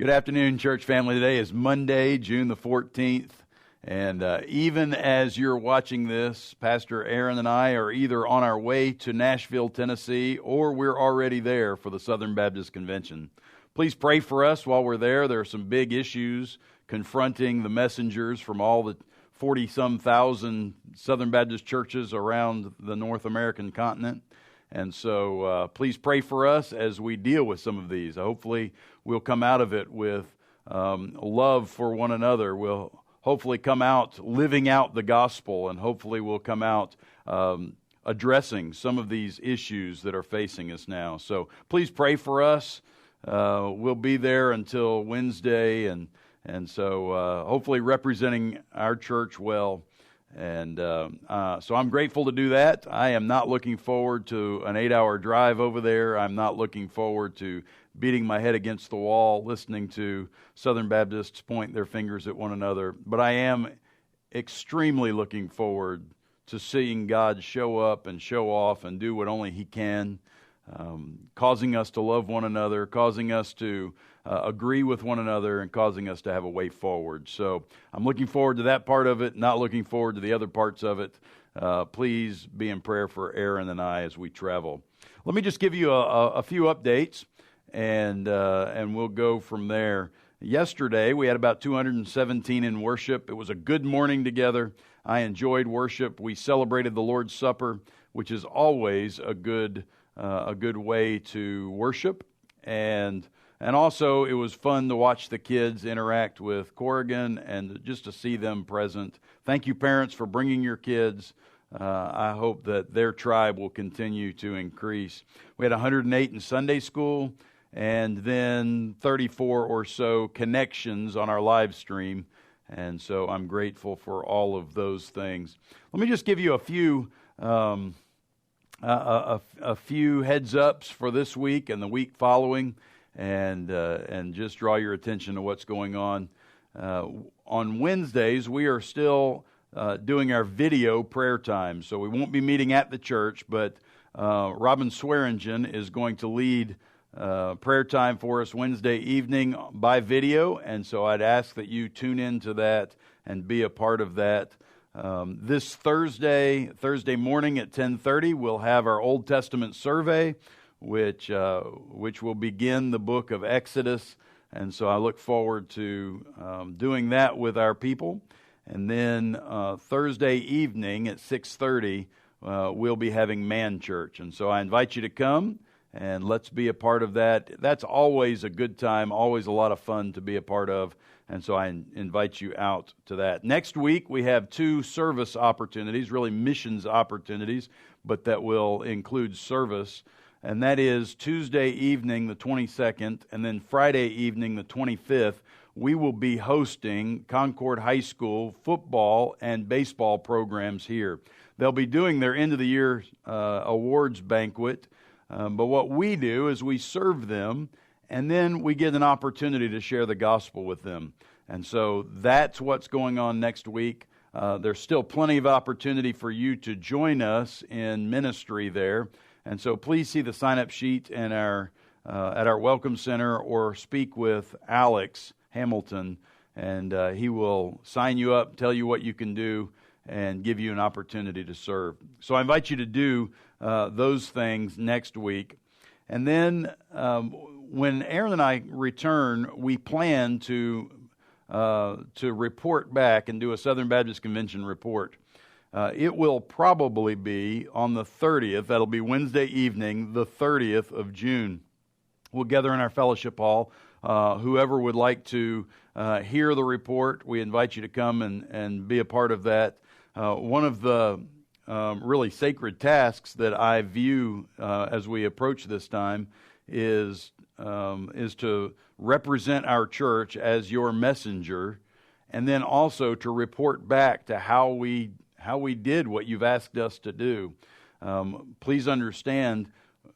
Good afternoon, church family. Today is Monday, June the 14th. And even as you're watching this, Pastor Aaron and I are either on our way to Nashville, Tennessee, or we're already there for the Southern Baptist Convention. Please pray for us while we're there. There are some big issues confronting the messengers from all the 40-some thousand Southern Baptist churches around the North American continent. And so please pray for us as we deal with some of these. Hopefully we'll come out of it with love for one another. We'll hopefully come out living out the gospel, and hopefully we'll come out addressing some of these issues that are facing us now. So please pray for us. We'll be there until Wednesday, and so hopefully representing our church well. And so I'm grateful to do that. I am not looking forward to an 8-hour drive over there. I'm not looking forward to beating my head against the wall, listening to Southern Baptists point their fingers at one another. But I am extremely looking forward to seeing God show up and show off and do what only He can, causing us to love one another, causing us to agree with one another, and causing us to have a way forward. So I'm looking forward to that part of it, not looking forward to the other parts of it. Please be in prayer for Aaron and I as we travel. Let me just give you a few updates, and we'll go from there. Yesterday, we had about 217 in worship. It was a good morning together. I enjoyed worship. We celebrated the Lord's Supper, which is always a good way to worship. And also, it was fun to watch the kids interact with Corrigan and just to see them present. Thank you, parents, for bringing your kids. I hope that their tribe will continue to increase. We had 108 in Sunday school, and then 34 or so connections on our live stream. And so I'm grateful for all of those things. Let me just give you a few heads ups for this week and the week following. And just draw your attention to what's going on. On Wednesdays, we are still doing our video prayer time. So we won't be meeting at the church, but Robin Swearingen is going to lead prayer time for us Wednesday evening by video. And so I'd ask that you tune into that and be a part of that. This Thursday morning at 10:30, we'll have our Old Testament survey, which will begin the book of Exodus. And so I look forward to doing that with our people. And then Thursday evening at 6:30, we'll be having Man Church. And so I invite you to come, and let's be a part of that. That's always a good time, always a lot of fun to be a part of. And so I invite you out to that. Next week, we have 2 service opportunities, really missions opportunities, but that will include service. And that is Tuesday evening, the 22nd, and then Friday evening, the 25th, we will be hosting Concord High School football and baseball programs here. They'll be doing their end-of-the-year awards banquet, but what we do is we serve them, and then we get an opportunity to share the gospel with them. And so that's what's going on next week. There's still plenty of opportunity for you to join us in ministry there. And so please see the sign-up sheet in at our Welcome Center, or speak with Alex Hamilton, and he will sign you up, tell you what you can do, and give you an opportunity to serve. So I invite you to do those things next week. And then when Aaron and I return, we plan to report back and do a Southern Baptist Convention report. It will probably be on the 30th. That'll be Wednesday evening, the 30th of June. We'll gather in our fellowship hall. Whoever would like to hear the report, we invite you to come and be a part of that. One of the really sacred tasks that I view as we approach this time is to represent our church as your messenger, and then also to report back to how we did what you've asked us to do. Please understand,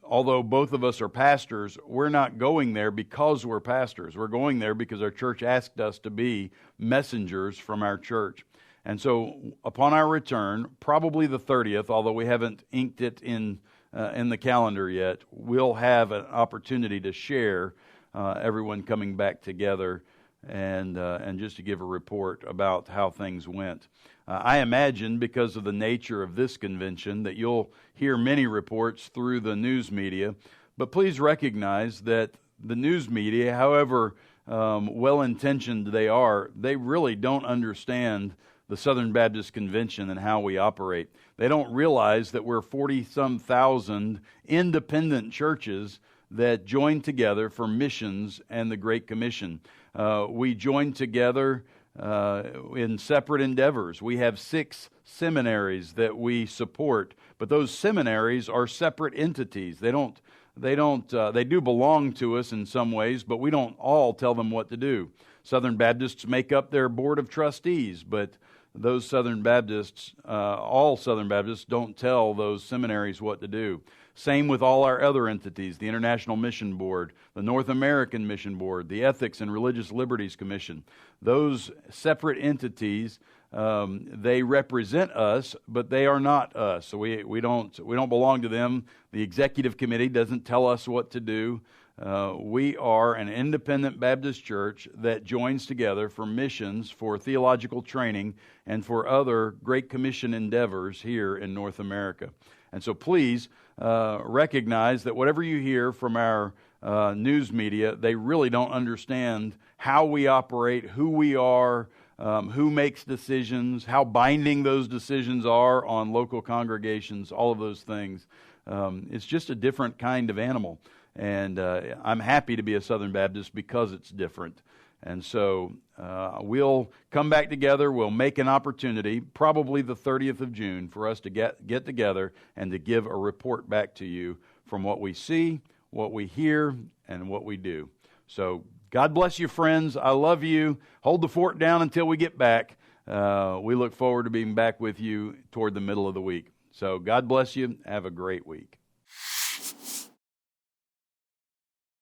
although both of us are pastors, we're not going there because we're pastors. We're going there because our church asked us to be messengers from our church. And so upon our return, probably the 30th, although we haven't inked it in the calendar yet, we'll have an opportunity to share everyone coming back together and just to give a report about how things went. I imagine, because of the nature of this convention, that you'll hear many reports through the news media, but please recognize that the news media, however well-intentioned they are, they really don't understand the Southern Baptist Convention and how we operate. They don't realize that we're 40-some thousand independent churches that join together for missions and the Great Commission. We join together in separate endeavors. We have 6 seminaries that we support, but those seminaries are separate entities. They do belong to us in some ways, but we don't all tell them what to do. Southern Baptists make up their board of trustees, but those Southern Baptists, all Southern Baptists, don't tell those seminaries what to do. Same with all our other entities, the International Mission Board, the North American Mission Board, the Ethics and Religious Liberties Commission. Those separate entities, they represent us, but they are not us. So we don't belong to them. The executive committee doesn't tell us what to do. We are an independent Baptist church that joins together for missions, for theological training, and for other Great Commission endeavors here in North America. And so please recognize that whatever you hear from our news media, they really don't understand how we operate, who we are, who makes decisions, how binding those decisions are on local congregations, all of those things. It's just a different kind of animal. And I'm happy to be a Southern Baptist because it's different. And so we'll come back together. We'll make an opportunity, probably the 30th of June, for us to get together and to give a report back to you from what we see, what we hear, and what we do. So God bless you, friends. I love you. Hold the fort down until we get back. We look forward to being back with you toward the middle of the week. So God bless you. Have a great week.